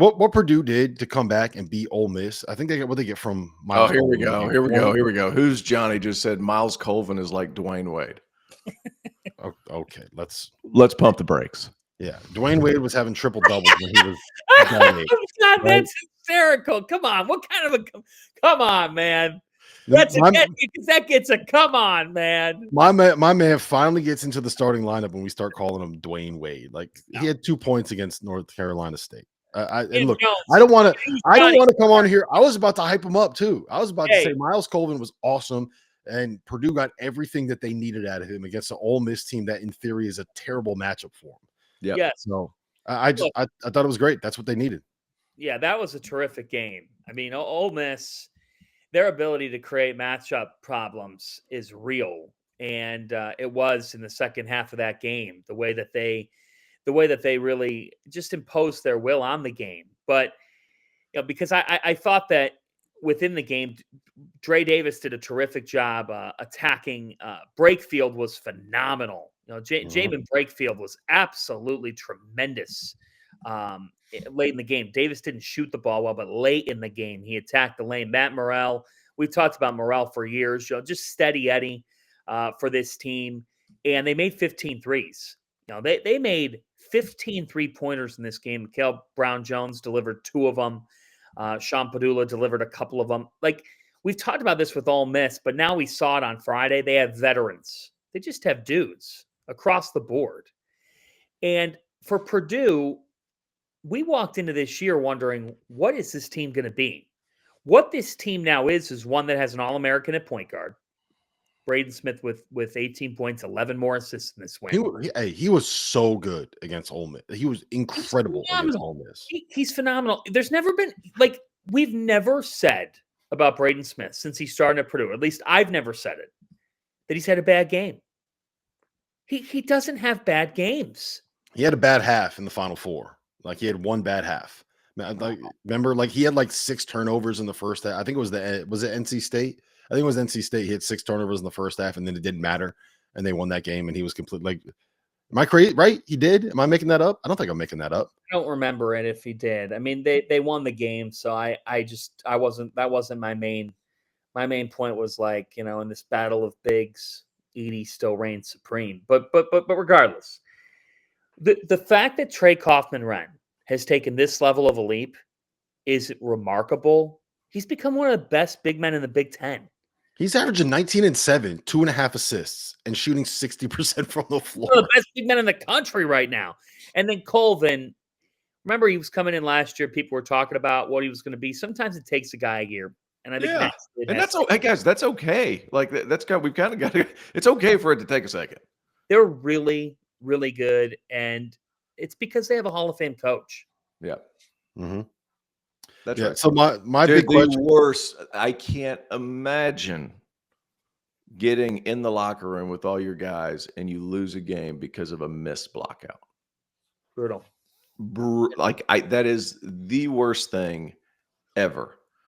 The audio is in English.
What Purdue did to come back and beat Ole Miss, I think they get what they get from Miles. Oh, here we go. Here we go. Who's Johnny just said Miles Colvin is like Dwayne Wade. Okay, let's pump the brakes. Yeah, Dwayne Wade was having triple doubles when he was. God, that's hysterical. Come on, what kind of a? Come on, man. That gets a come on, man. My man finally gets into the starting lineup when we start calling him Dwayne Wade. Like he had 2 points against North Carolina State. And look, I don't want to come on here. I was about to hype him up too. I was about to say Miles Colvin was awesome, and Purdue got everything that they needed out of him against an Ole Miss team that, in theory, is a terrible matchup for him. Yeah. Yes. So I thought it was great. That's what they needed. Yeah, that was a terrific game. I mean, Ole Miss, their ability to create matchup problems is real, and it was in the second half of that game. The way that they really just imposed their will on the game. But because I thought that within the game, Dre Davis did a terrific job attacking. Brakefield was phenomenal. Jamin Brakefield was absolutely tremendous late in the game. Davis didn't shoot the ball well, but late in the game, he attacked the lane. Matt Morrell, we've talked about Morrell for years, just steady Eddie for this team. And they made 15 threes. They made 15 3-pointers in this game. Mikal Brown-Jones delivered 2 of them. Sean Padula delivered a couple of them. Like, we've talked about this with Ole Miss, but now we saw it on Friday. They have veterans. They just have dudes across the board. And for Purdue, we walked into this year wondering, what is this team going to be? What this team now is one that has an All-American at point guard. Braden Smith with 18 points, 11 more assists in this win. He was so good against Ole Miss. He was incredible against Ole Miss. He's phenomenal. There's never been, we've never said about Braden Smith since he started at Purdue, at least I've never said it, that he's had a bad game. He doesn't have bad games. He had a bad half in the Final Four. He had one bad half. Remember, he had 6 turnovers in the first half. I think was it NC State? I think it was NC State. He had 6 turnovers in the first half, and then it didn't matter, and they won that game. And he was completely am I crazy? Right? He did. Am I making that up? I don't think I'm making that up. I don't remember it if he did. I mean, they won the game, so I wasn't. That wasn't my main. My main point was in this battle of bigs, Edie still reigns supreme. But regardless, the fact that Trey Kaufman-Renn has taken this level of a leap is remarkable. He's become one of the best big men in the Big Ten. He's averaging 19 and 7, 2.5 assists, and shooting 60% from the floor. One of the best big men in the country right now. And then Colvin, remember he was coming in last year. People were talking about what he was going to be. Sometimes it takes a guy a year. And I think that's okay, guys. That's okay. We've kind of got to. It's okay for it to take a second. They're really, really good, and it's because they have a Hall of Fame coach. Yeah. Mm-hmm. That's right. So my big question. Worse, I can't imagine getting in the locker room with all your guys and you lose a game because of a missed blockout. Brutal. That is the worst thing ever.